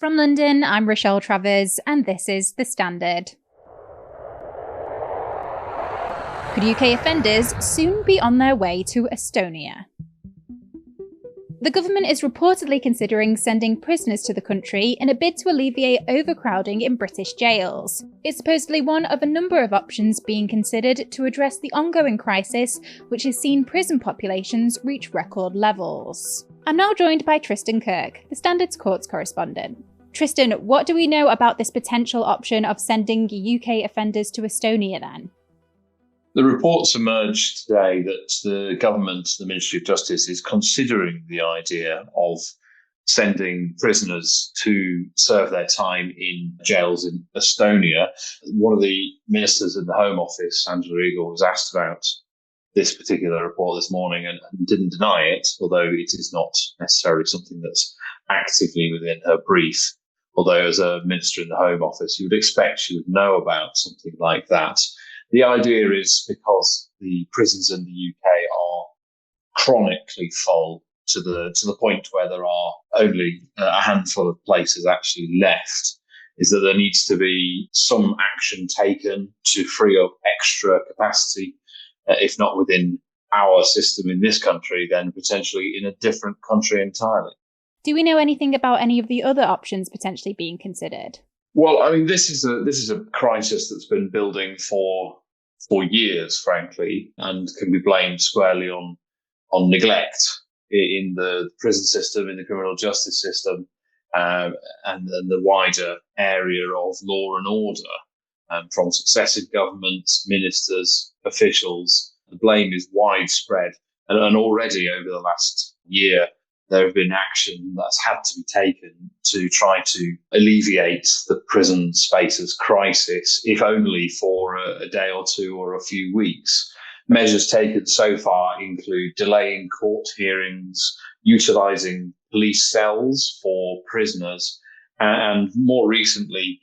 From London, I'm Rochelle Travers, and this is The Standard. Could UK offenders soon be on their way to Estonia? The government is reportedly considering sending prisoners to the country in a bid to alleviate overcrowding in British jails. It's supposedly one of a number of options being considered to address the ongoing crisis, which has seen prison populations reach record levels. I'm now joined by Tristan Kirk, The Standard's Courts Correspondent. Tristan, what do we know about this potential option of sending UK offenders to Estonia then? The reports emerged today that the government, the Ministry of Justice, is considering the idea of sending prisoners to serve their time in jails in Estonia. One of the ministers in the Home Office, Angela Eagle, was asked about this particular report this morning and didn't deny it, although it is not necessarily something that's actively within her brief. Although as a minister in the Home Office, you would expect she would know about something like that. The idea is because the prisons in the UK are chronically full to the point where there are only a handful of places actually left, is that there needs to be some action taken to free up extra capacity, if not within our system in this country, then potentially in a different country entirely. Do we know anything about any of the other options potentially being considered? Well, I mean, this is a crisis that's been building for years, frankly, and can be blamed squarely on neglect in the prison system, in the criminal justice system, and the wider area of law and order, from successive governments, ministers, officials. The blame is widespread, and already over the last year, there have been action that's had to be taken to try to alleviate the prison spaces crisis, if only for a day or two or a few weeks. Measures taken so far include delaying court hearings, utilising police cells for prisoners, and more recently,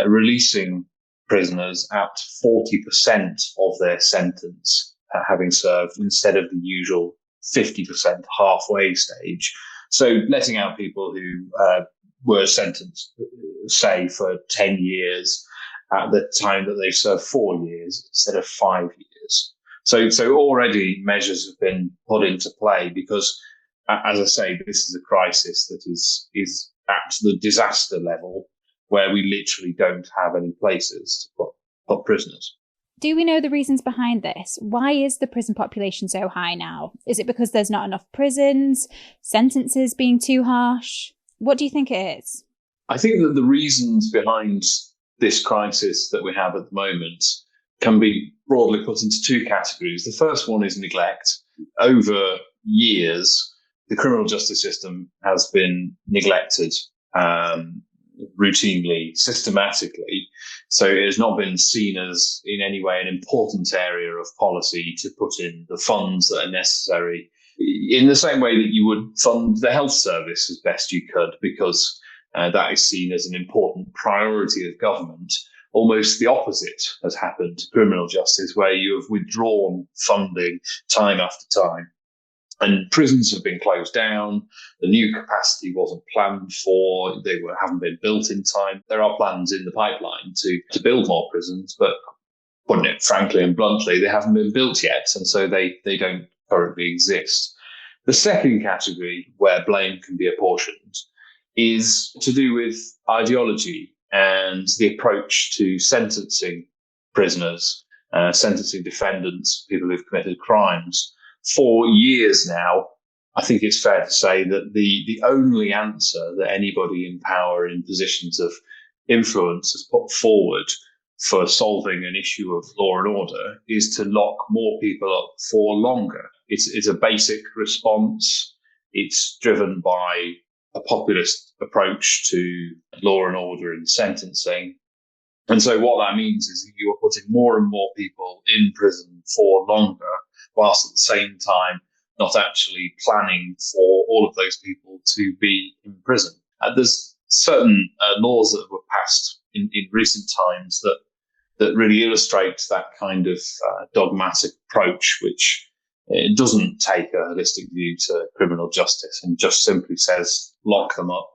releasing prisoners at 40% of their sentence, having served, instead of the usual 50% halfway stage. So letting out people who were sentenced, say, for 10 years at the time that they served 4 years instead of 5 years. So already measures have been put into play because, as I say, this is a crisis that is at the disaster level where we literally don't have any places to put prisoners. Do we know the reasons behind this? Why is the prison population so high now? Is it because there's not enough prisons, sentences being too harsh? What do you think it is? I think that the reasons behind this crisis that we have at the moment can be broadly put into two categories. The first one is neglect. Over years, the criminal justice system has been neglected routinely, systematically. So it has not been seen as in any way an important area of policy to put in the funds that are necessary in the same way that you would fund the health service as best you could, because that is seen as an important priority of government. Almost the opposite has happened to criminal justice, where you have withdrawn funding time after time. And prisons have been closed down. The new capacity wasn't planned for. They haven't been built in time. There are plans in the pipeline to build more prisons, but putting it frankly and bluntly, they haven't been built yet. And so they don't currently exist. The second category where blame can be apportioned is to do with ideology and the approach to sentencing prisoners, sentencing defendants, people who've committed crimes. For years now, I think it's fair to say that the only answer that anybody in power in positions of influence has put forward for solving an issue of law and order is to lock more people up for longer. It's a basic response. It's driven by a populist approach to law and order and sentencing. And so what that means is that you are putting more and more people in prison for longer, whilst at the same time not actually planning for all of those people to be in prison. There's certain laws that were passed in recent times that really illustrate that kind of dogmatic approach, which It doesn't take a holistic view to criminal justice and just simply says lock them up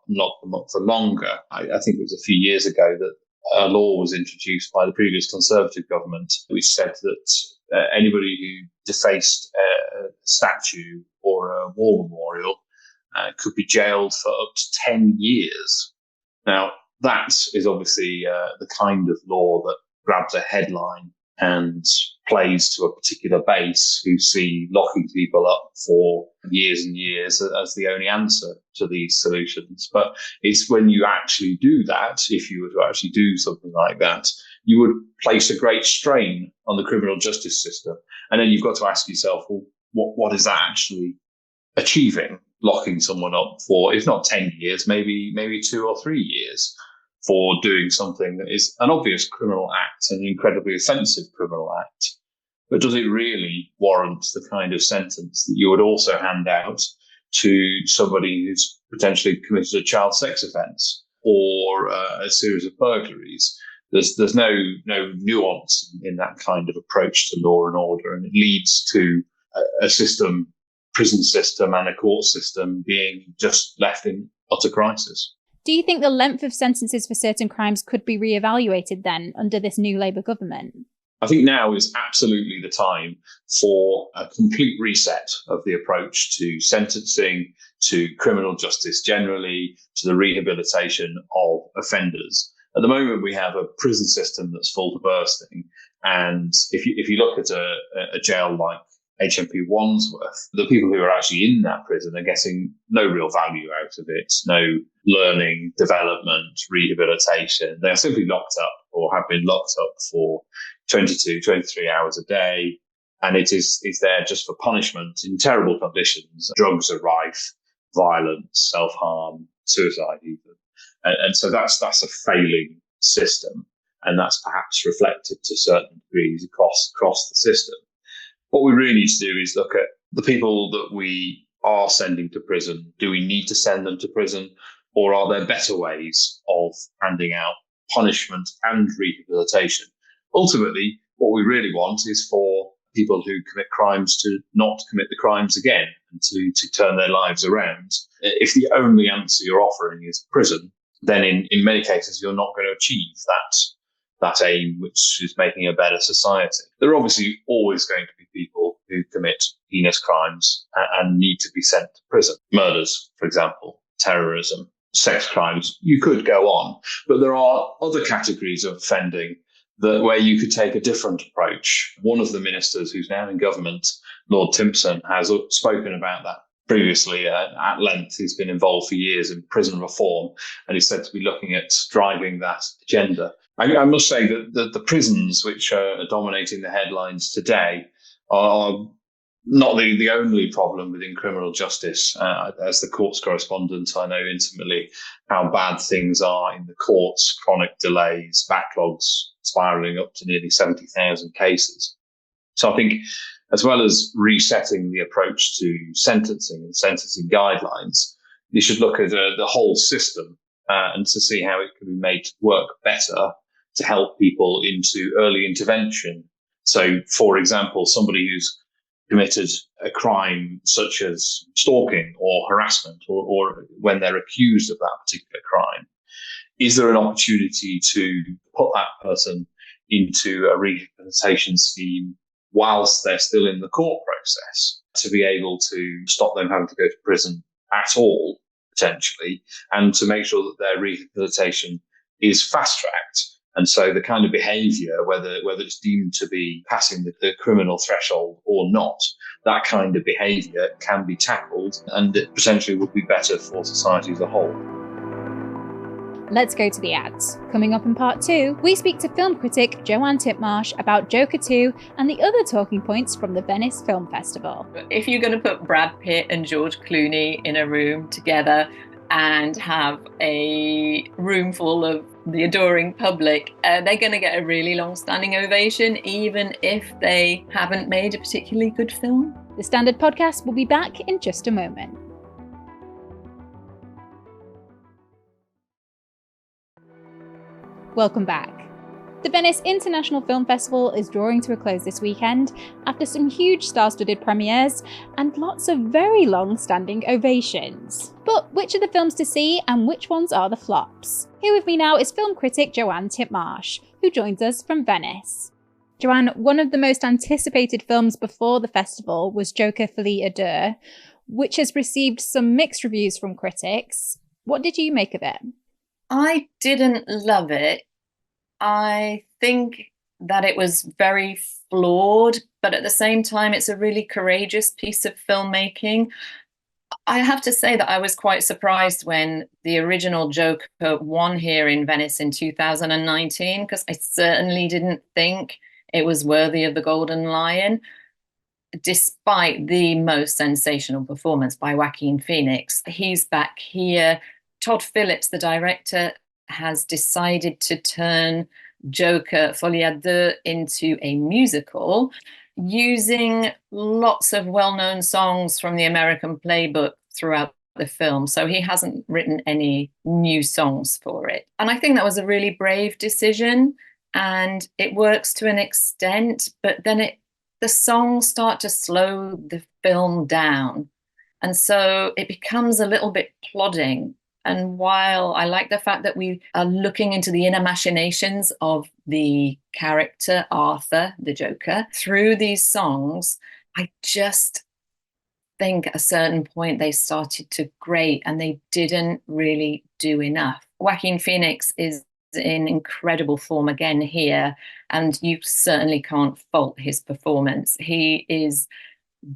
for longer. I think it was a few years ago that a law was introduced by the previous Conservative government, which said that anybody who defaced a statue or a war memorial could be jailed for up to 10 years. Now, that is obviously the kind of law that grabs a headline and plays to a particular base who see locking people up for years and years as the only answer to these solutions. But it's when you actually do that, if you were to actually do something like that, you would place a great strain on the criminal justice system. And then you've got to ask yourself, well, what is that actually achieving? Locking someone up for, if not 10 years, maybe 2 or 3 years for doing something that is an obvious criminal act, an incredibly offensive criminal act. But does it really warrant the kind of sentence that you would also hand out to somebody who's potentially committed a child sex offence or a series of burglaries? There's no nuance in that kind of approach to law and order, and it leads to a prison system and a court system being just left in utter crisis. Do you think the length of sentences for certain crimes could be reevaluated then under this new Labour government? I think now is absolutely the time for a complete reset of the approach to sentencing, to criminal justice generally, to the rehabilitation of offenders. At the moment, we have a prison system that's full to bursting. And if you look at a jail like HMP Wandsworth, the people who are actually in that prison are getting no real value out of it, no learning, development, rehabilitation. They are simply locked up or have been locked up for 22, 23 hours a day. And it is there just for punishment in terrible conditions. Drugs are rife, violence, self-harm, suicide even. And so that's a failing system. And that's perhaps reflected to certain degrees across the system. What we really need to do is look at the people that we are sending to prison. Do we need to send them to prison, or are there better ways of handing out punishment and rehabilitation? Ultimately, what we really want is for people who commit crimes to not commit the crimes again and to turn their lives around. If the only answer you're offering is prison, then in many cases you're not going to achieve that aim, which is making a better society. There are obviously always going to be people who commit heinous crimes and need to be sent to prison. Murders, for example, terrorism, sex crimes, you could go on. But there are other categories of offending where you could take a different approach. One of the ministers who's now in government, Lord Timpson, has spoken about that previously at length. He's been involved for years in prison reform, and he's said to be looking at driving that agenda. I must say that the prisons which are dominating the headlines today are not the only problem within criminal justice. As the Courts Correspondent, I know intimately how bad things are in the courts, chronic delays, backlogs spiralling up to nearly 70,000 cases. So I think as well as resetting the approach to sentencing and sentencing guidelines, you should look at the whole system and to see how it can be made to work better to help people into early intervention. So, for example, somebody who's committed a crime such as stalking or harassment, or when they're accused of that particular crime, is there an opportunity to put that person into a rehabilitation scheme whilst they're still in the court process, to be able to stop them having to go to prison at all, potentially, and to make sure that their rehabilitation is fast-tracked? And so the kind of behaviour, whether it's deemed to be passing the criminal threshold or not, that kind of behaviour can be tackled, and it potentially would be better for society as a whole. Let's go to the ads. Coming up in part 2, we speak to film critic Jo-Ann Titmarsh about Joker 2 and the other talking points from the Venice Film Festival. If you're going to put Brad Pitt and George Clooney in a room together and have a room full of the adoring public, they're going to get a really long-standing ovation, even if they haven't made a particularly good film. The Standard podcast will be back in just a moment. Welcome back. The Venice International Film Festival is drawing to a close this weekend after some huge star-studded premieres and lots of very long-standing ovations. But which are the films to see and which ones are the flops? Here with me now is film critic Jo-Ann Titmarsh, who joins us from Venice. Jo-Ann, one of the most anticipated films before the festival was Joker Folie, deux, which has received some mixed reviews from critics. What did you make of it? I didn't love it. I think that it was very flawed, but at the same time, it's a really courageous piece of filmmaking. I have to say that I was quite surprised when the original Joker won here in Venice in 2019, because I certainly didn't think it was worthy of the Golden Lion, despite the most sensational performance by Joaquin Phoenix. He's back here. Todd Phillips, the director, has decided to turn Joker Folie deux into a musical using lots of well-known songs from the American playbook throughout the film. So he hasn't written any new songs for it. And I think that was a really brave decision, and it works to an extent, but then the songs start to slow the film down. And so it becomes a little bit plodding. And while I like the fact that we are looking into the inner machinations of the character Arthur, the Joker, through these songs, I just think at a certain point they started to grate and they didn't really do enough. Joaquin Phoenix is in incredible form again here, and you certainly can't fault his performance. He is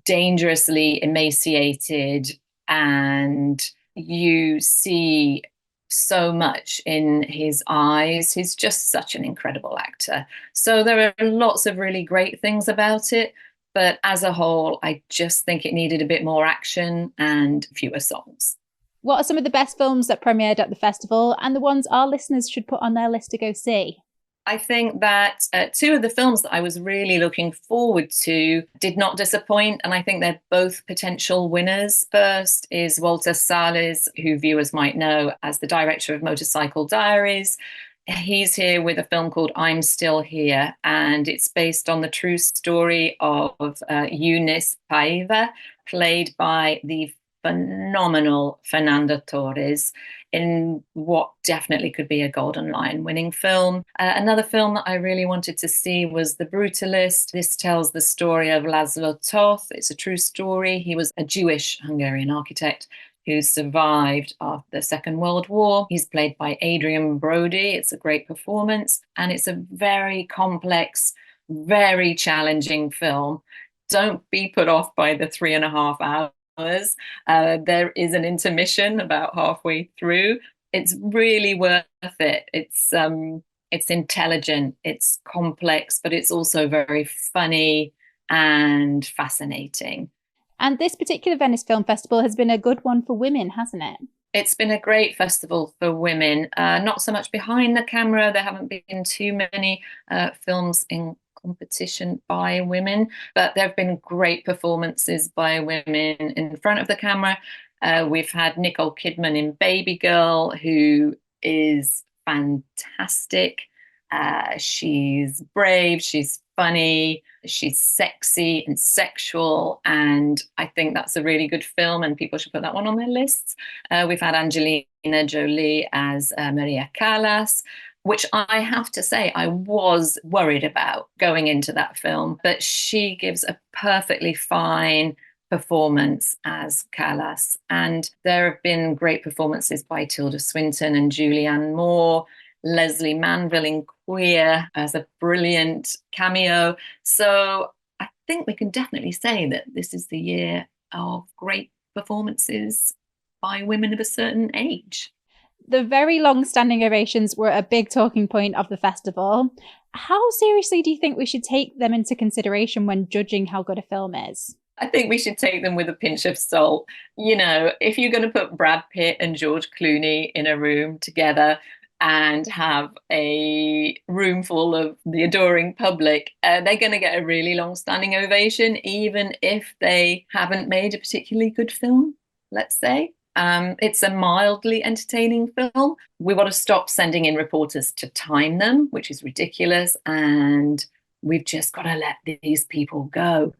dangerously emaciated, and you see so much in his eyes. He's just such an incredible actor. So there are lots of really great things about it, but as a whole, I just think it needed a bit more action and fewer songs. What are some of the best films that premiered at the festival and the ones our listeners should put on their list to go see? I think that two of the films that I was really looking forward to did not disappoint, and I think they're both potential winners. First is Walter Salles, who viewers might know as the director of Motorcycle Diaries. He's here with a film called I'm Still Here, and it's based on the true story of Eunice Paiva, played by the phenomenal Fernanda Torres, in what definitely could be a Golden Lion winning film. Another film that I really wanted to see was The Brutalist. This tells the story of Laszlo Toth. It's a true story. He was a Jewish Hungarian architect who survived after the Second World War. He's played by Adrian Brody. It's a great performance, and it's a very complex, very challenging film. Don't be put off by the 3.5 hours. There is an intermission about halfway through. It's really worth it. It's intelligent, it's complex, but it's also very funny and fascinating. And this particular Venice Film Festival has been a good one for women, hasn't it? It's been a great festival for women. Not so much behind the camera. There haven't been too many films in competition by women, but there have been great performances by women in front of the camera. We've had Nicole Kidman in Baby Girl, who is fantastic. She's brave, she's funny, she's sexy and sexual, and I think that's a really good film and people should put that one on their lists. We've had Angelina Jolie as Maria Callas, which I have to say I was worried about going into that film, but she gives a perfectly fine performance as Callas. And there have been great performances by Tilda Swinton and Julianne Moore, Leslie Manville in Queer as a brilliant cameo. So I think we can definitely say that this is the year of great performances by women of a certain age. The very long-standing ovations were a big talking point of the festival. How seriously do you think we should take them into consideration when judging how good a film is? I think we should take them with a pinch of salt. You know, if you're going to put Brad Pitt and George Clooney in a room together and have a room full of the adoring public, they're going to get a really long-standing ovation, even if they haven't made a particularly good film, let's say. It's a mildly entertaining film. We want to stop sending in reporters to time them, which is ridiculous. And we've just got to let these people go.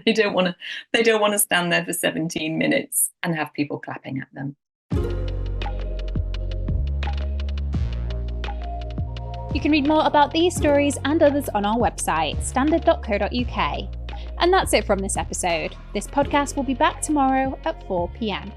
They don't want to stand there for 17 minutes and have people clapping at them. You can read more about these stories and others on our website, standard.co.uk. And that's it from this episode. This podcast will be back tomorrow at 4 p.m.